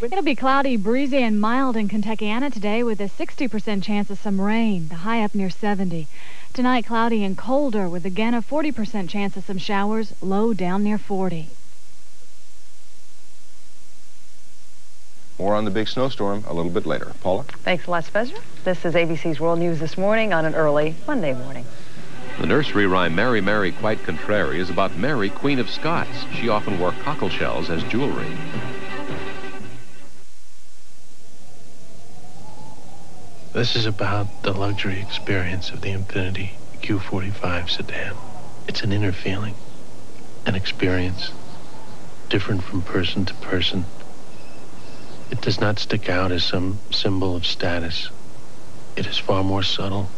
It'll be cloudy, breezy, and mild in Kentuckiana today with a 60% chance of some rain, the high up near 70. Tonight, cloudy and colder with again a 40% chance of some showers, low down near 40. More on the big snowstorm a little bit later. Paula? Thanks a lot, Spencer. This is ABC's World News this morning on an early Monday morning. The nursery rhyme Mary, Mary, Quite Contrary is about Mary, Queen of Scots. She often wore cockle shells as jewelry. This is about the luxury experience of the Infiniti Q45 sedan. It's an inner feeling, an experience, different from person to person. It does not stick out as some symbol of status. It is far more subtle,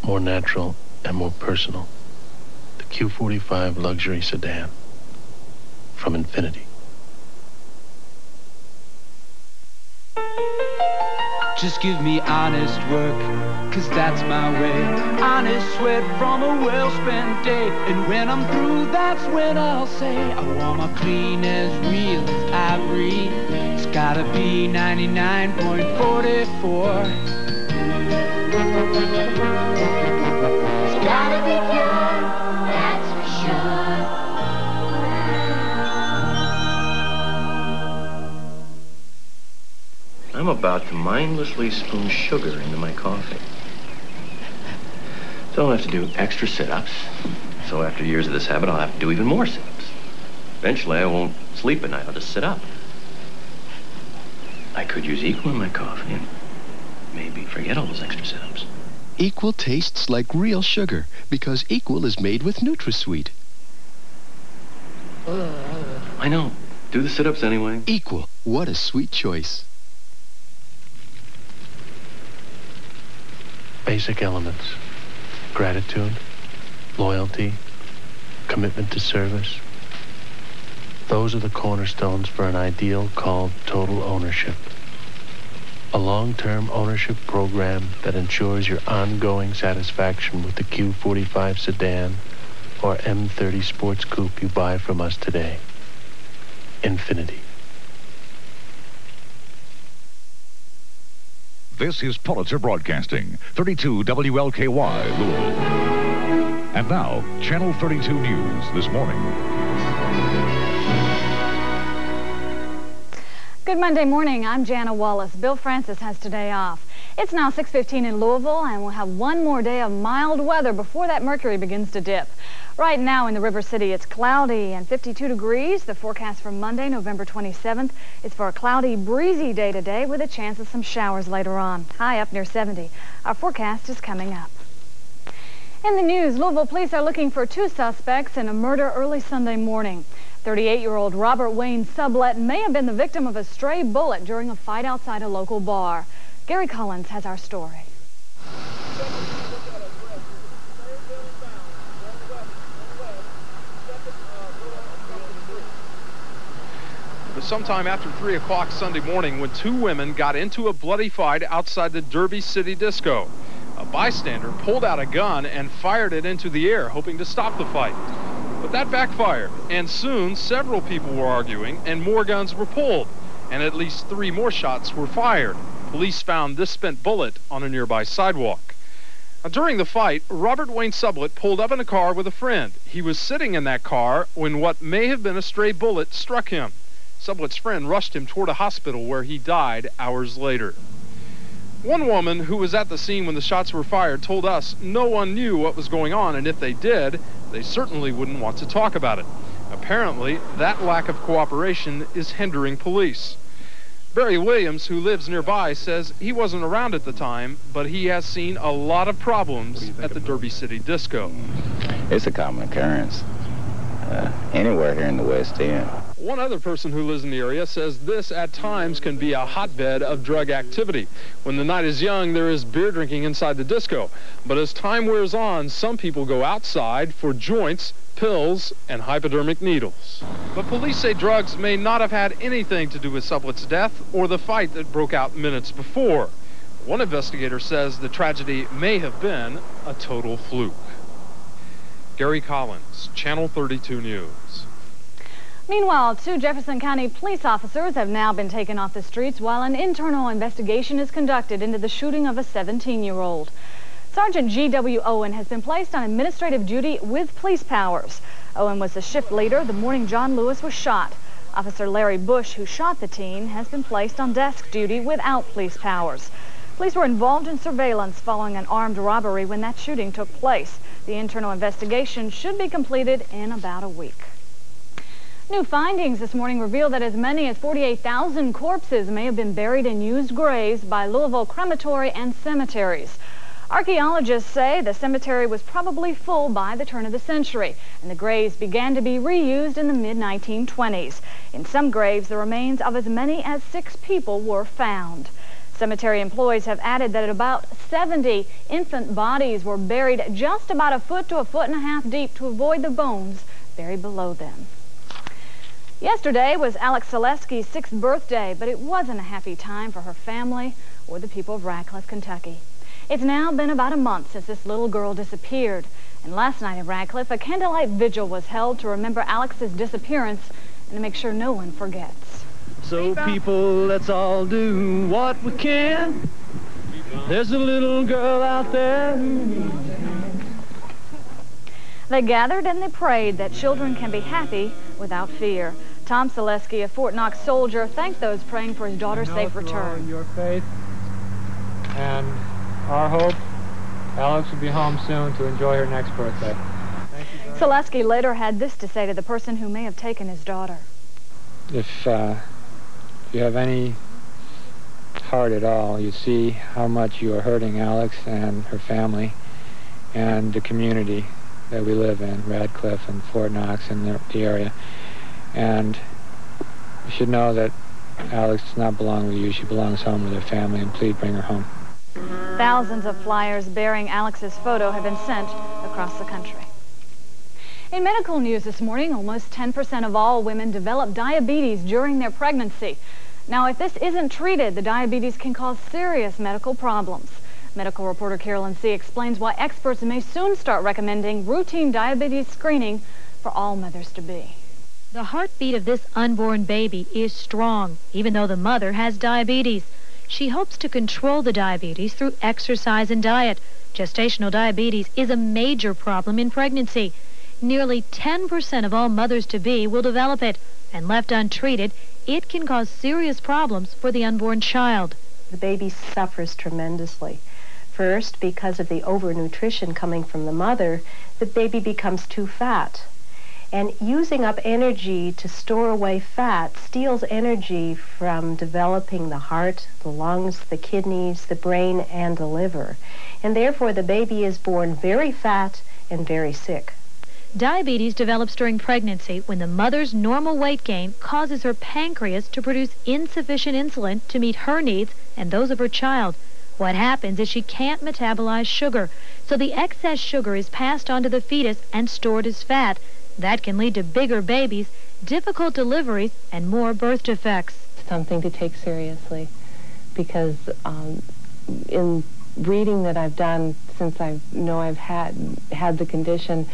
more natural, and more personal. The Q45 luxury sedan from Infiniti. Just give me honest work, 'cause that's my way. Honest sweat from a well-spent day. And when I'm through, that's when I'll say I want my clean as real as ivory. It's gotta be 99.44. It's gotta be pure, that's for sure. I'm about to mindlessly spoon sugar into my coffee. So I'll have to do extra sit-ups. So after years of this habit, I'll have to do even more sit-ups. Eventually, I won't sleep at night. I'll just sit up. I could use Equal in my coffee and maybe forget all those extra sit-ups. Equal tastes like real sugar because Equal is made with NutraSweet. I know. Do the sit-ups anyway. Equal. What a sweet choice. Basic elements: gratitude, loyalty, commitment to service. Those are the cornerstones for an ideal called total ownership. A long-term ownership program that ensures your ongoing satisfaction with the Q45 sedan or M30 sports coupe you buy from us today. Infiniti. This is Pulitzer Broadcasting, 32 WLKY, Louisville. And now, Channel 32 News this morning. Good Monday morning. I'm Jana Wallace. Bill Francis has today off. It's now 6:15 in Louisville, and we'll have one more day of mild weather before that mercury begins to dip. Right now in the River City, it's cloudy and 52 degrees. The forecast for Monday, November 27th, is for a cloudy, breezy day today with a chance of some showers later on, high up near 70. Our forecast is coming up. In the news, Louisville police are looking for two suspects in a murder early Sunday morning. 38-year-old Robert Wayne Sublett may have been the victim of a stray bullet during a fight outside a local bar. Gary Collins has our story. It was sometime after 3 o'clock Sunday morning when two women got into a bloody fight outside the Derby City Disco. A bystander pulled out a gun and fired it into the air, hoping to stop the fight. But that backfired, and soon several people were arguing and more guns were pulled, and at least 3 more shots were fired. Police found this spent bullet on a nearby sidewalk. Now, during the fight, Robert Wayne Sublett pulled up in a car with a friend. He was sitting in that car when what may have been a stray bullet struck him. Sublett's friend rushed him toward a hospital where he died hours later. One woman who was at the scene when the shots were fired told us no one knew what was going on, and if they did, they certainly wouldn't want to talk about it. Apparently, that lack of cooperation is hindering police. Barry Williams, who lives nearby, says he wasn't around at the time, but he has seen a lot of problems at the Derby City Disco. It's a common occurrence anywhere here in the West End. One other person who lives in the area says this at times can be a hotbed of drug activity. When the night is young, there is beer drinking inside the disco. But as time wears on, some people go outside for joints, pills, and hypodermic needles. But police say drugs may not have had anything to do with Sublett's death or the fight that broke out minutes before. One investigator says the tragedy may have been a total fluke. Gary Collins, Channel 32 News. Meanwhile, 2 Jefferson County police officers have now been taken off the streets while an internal investigation is conducted into the shooting of a 17-year-old. Sergeant G.W. Owen has been placed on administrative duty with police powers. Owen was the shift leader the morning John Lewis was shot. Officer Larry Bush, who shot the teen, has been placed on desk duty without police powers. Police were involved in surveillance following an armed robbery when that shooting took place. The internal investigation should be completed in about a week. New findings this morning reveal that as many as 48,000 corpses may have been buried in used graves by Louisville crematory and cemeteries. Archaeologists say the cemetery was probably full by the turn of the century, and the graves began to be reused in the mid-1920s. In some graves, the remains of as many as 6 people were found. Cemetery employees have added that about 70 infant bodies were buried just about 1 foot to 1.5 foot deep to avoid the bones buried below them. Yesterday was Alex Selesky's 6th birthday, but it wasn't a happy time for her family or the people of Radcliffe, Kentucky. It's now been about a month since this little girl disappeared, and last night at Radcliffe, a candlelight vigil was held to remember Alex's disappearance and to make sure no one forgets. So people, let's all do what we can. There's a little girl out there. They gathered and they prayed that children can be happy without fear. Tom Selesky, a Fort Knox soldier, thanked those praying for his daughter's safe return. Your faith and our hope, Alex will be home soon to enjoy her next birthday. Selesky later had this to say to the person who may have taken his daughter. If you have any heart at all, you see how much you are hurting Alex and her family and the community that we live in, Radcliffe and Fort Knox and the area. And you should know that Alex does not belong with you. She belongs home with her family, and please bring her home. Thousands of flyers bearing Alex's photo have been sent across the country. In medical news this morning, almost 10% of all women develop diabetes during their pregnancy. Now, if this isn't treated, the diabetes can cause serious medical problems. Medical reporter Carolyn C. explains why experts may soon start recommending routine diabetes screening for all mothers-to-be. The heartbeat of this unborn baby is strong, even though the mother has diabetes. She hopes to control the diabetes through exercise and diet. Gestational diabetes is a major problem in pregnancy. Nearly 10% of all mothers-to-be will develop it, and left untreated, it can cause serious problems for the unborn child. The baby suffers tremendously. First, because of the overnutrition coming from the mother, the baby becomes too fat. And using up energy to store away fat steals energy from developing the heart, the lungs, the kidneys, the brain, and the liver. And therefore, the baby is born very fat and very sick. Diabetes develops during pregnancy when the mother's normal weight gain causes her pancreas to produce insufficient insulin to meet her needs and those of her child. What happens is she can't metabolize sugar, so the excess sugar is passed on to the fetus and stored as fat. That can lead to bigger babies, difficult deliveries, and more birth defects. Something to take seriously, because in reading that I've done since I've had the condition,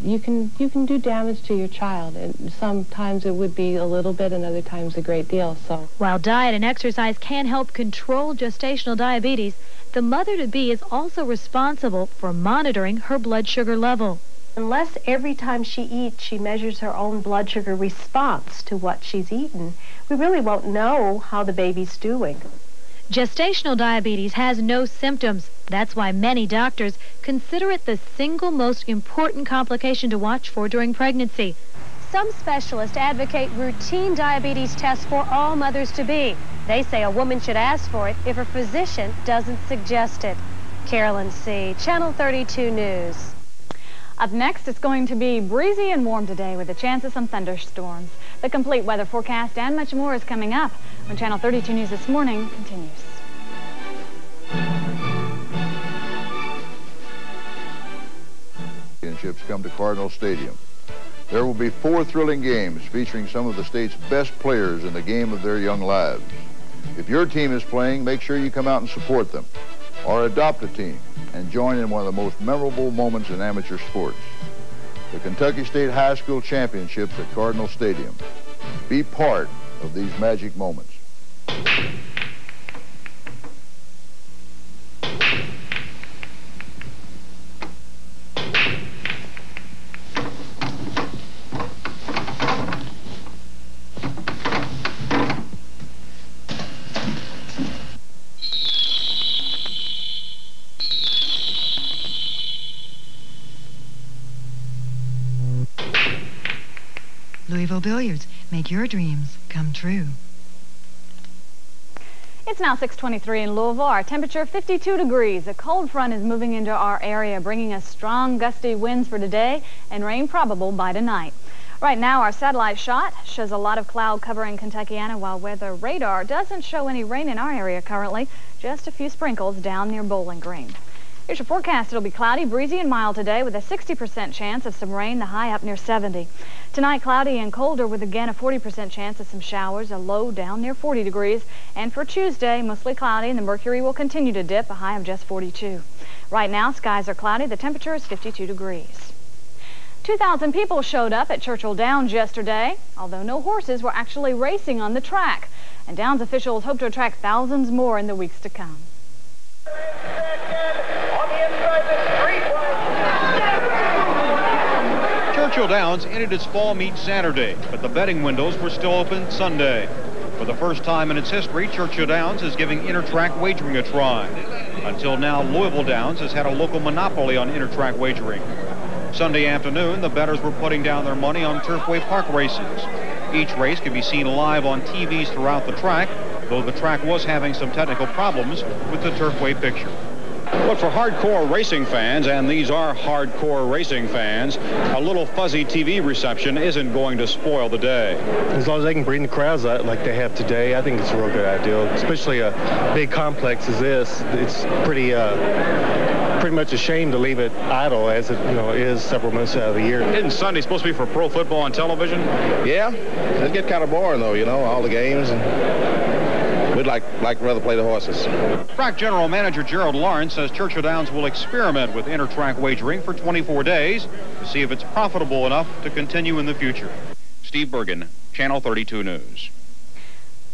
you can do damage to your child, and sometimes it would be a little bit and other times a great deal. So while diet and exercise can help control gestational diabetes, the mother-to-be is also responsible for monitoring her blood sugar level. Unless every time she eats she measures her own blood sugar response to what she's eaten, we really won't know how the baby's doing. Gestational diabetes has no symptoms. That's why many doctors consider it the single most important complication to watch for during pregnancy. Some specialists advocate routine diabetes tests for all mothers-to-be. They say a woman should ask for it if her physician doesn't suggest it. Carolyn C., Channel 32 News. Up next, it's going to be breezy and warm today with a chance of some thunderstorms. The complete weather forecast and much more is coming up when Channel 32 News This Morning continues. Championships come to Cardinal Stadium. There will be 4 thrilling games featuring some of the state's best players in the game of their young lives. If your team is playing, make sure you come out and support them, or adopt a team and join in one of the most memorable moments in amateur sports. the Kentucky State High School Championships at Cardinal Stadium. Be part of these magic moments. Louisville Billiards, make your dreams come true. It's now 6:23 in Louisville. Our temperature 52 degrees. A cold front is moving into our area, bringing us strong gusty winds for today and rain probable by tonight. Right now, our satellite shot shows a lot of cloud covering Kentuckiana, while weather radar doesn't show any rain in our area currently, just a few sprinkles down near Bowling Green. Here's your forecast. It'll be cloudy, breezy, and mild today with a 60% chance of some rain, the high up near 70. Tonight, cloudy and colder with again a 40% chance of some showers, a low down near 40 degrees. And for Tuesday, mostly cloudy, and the mercury will continue to dip, a high of just 42. Right now, skies are cloudy. The temperature is 52 degrees. 2,000 people showed up at Churchill Downs yesterday, although no horses were actually racing on the track. And Downs officials hope to attract thousands more in the weeks to come. Churchill Downs ended its fall meet Saturday, but the betting windows were still open Sunday. For the first time in its history, Churchill Downs is giving intertrack wagering a try. Until now, Louisville Downs has had a local monopoly on intertrack wagering. Sunday afternoon, the bettors were putting down their money on Turfway Park races. Each race can be seen live on TVs throughout the track, though the track was having some technical problems with the Turfway picture. But for hardcore racing fans, and these are hardcore racing fans, a little fuzzy TV reception isn't going to spoil the day. As long as they can bring the crowds out like they have today, I think it's a real good idea. Especially a big complex as this, it's pretty much a shame to leave it idle as it is several months out of the year. Isn't Sunday supposed to be for pro football on television? Yeah, it get kind of boring though, all the games. We'd like rather play the horses. Track General Manager Gerald Lawrence says Churchill Downs will experiment with intertrack wagering for 24 days to see if it's profitable enough to continue in the future. Steve Bergen, Channel 32 News.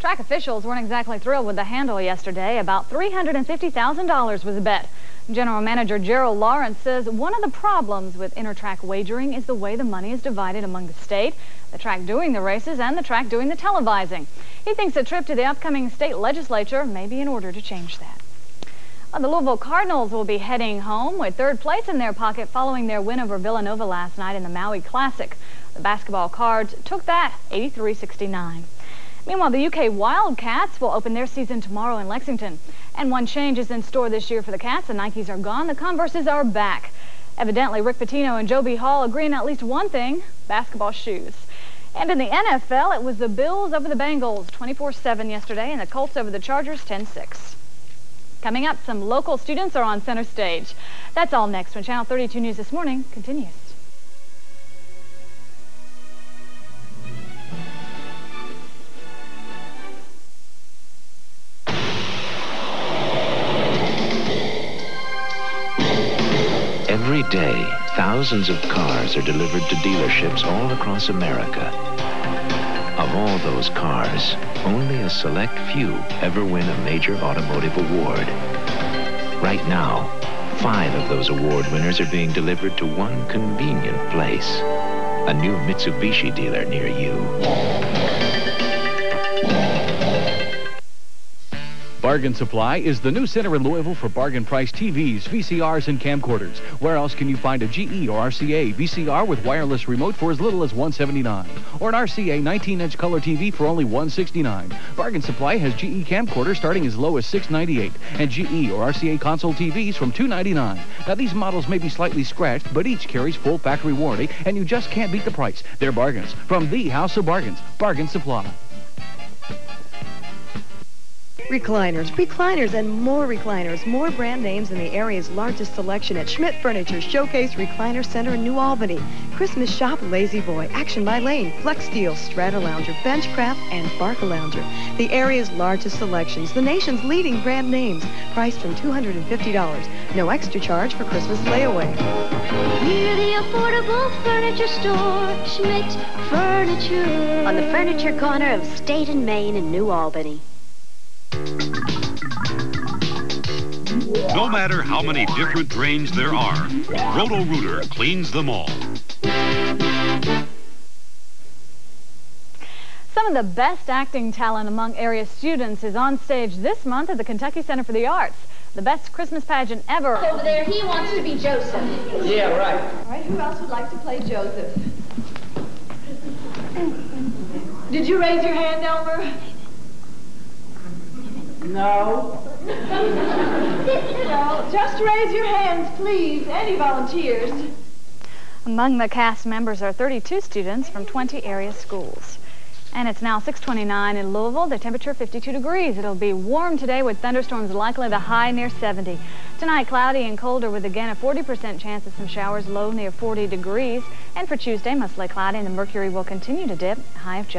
Track officials weren't exactly thrilled with the handle yesterday. About $350,000 was bet. General Manager Gerald Lawrence says one of the problems with intertrack wagering is the way the money is divided among the state, the track doing the races, and the track doing the televising. He thinks a trip to the upcoming state legislature may be in order to change that. Well, the Louisville Cardinals will be heading home with third place in their pocket following their win over Villanova last night in the Maui Classic. The basketball Cards took that 83-69. Meanwhile, the UK Wildcats will open their season tomorrow in Lexington. And one change is in store this year for the Cats. The Nikes are gone. The Converses are back. Evidently, Rick Pitino and Joby Hall agree on at least one thing: basketball shoes. And in the NFL, it was the Bills over the Bengals 24-7 yesterday, and the Colts over the Chargers 10-6. Coming up, some local students are on center stage. That's all next when Channel 32 News This Morning continues. Every day, thousands of cars are delivered to dealerships all across America. Of all those cars, only a select few ever win a major automotive award. Right now, 5 of those award winners are being delivered to one convenient place, a new Mitsubishi dealer near you. Bargain Supply is the new center in Louisville for bargain price TVs, VCRs, and camcorders. Where else can you find a GE or RCA VCR with wireless remote for as little as $179, or an RCA 19-inch color TV for only $169? Bargain Supply has GE camcorders starting as low as $698, and GE or RCA console TVs from $299. Now, these models may be slightly scratched, but each carries full factory warranty, and you just can't beat the price. They're bargains from the House of Bargains, Bargain Supply. Recliners, recliners, and more recliners. More brand names in the area's largest selection at Schmidt Furniture Showcase Recliner Center in New Albany. Christmas Shop, Lazy Boy, Action by Lane, Flex Steel, Strata Lounger, Benchcraft, and Barca Lounger. The area's largest selections, the nation's leading brand names, priced from $250. No extra charge for Christmas layaway. We're the affordable furniture store, Schmidt Furniture. On the furniture corner of State and Main in New Albany. No matter how many different drains there are, Roto-Rooter cleans them all. Some of the best acting talent among area students is on stage this month at the Kentucky Center for the Arts. The best Christmas pageant ever. Over there, he wants to be Joseph. Yeah, right. All right, who else would like to play Joseph? Did you raise your hand, Elmer? No. Well, just raise your hands, please. Any volunteers? Among the cast members are 32 students from 20 area schools. And it's now 6:29 in Louisville. The temperature 52 degrees. It'll be warm today with thunderstorms likely, the high near 70. Tonight, cloudy and colder with again a 40% chance of some showers, low near 40 degrees. And for Tuesday, mostly cloudy and the mercury will continue to dip, high of just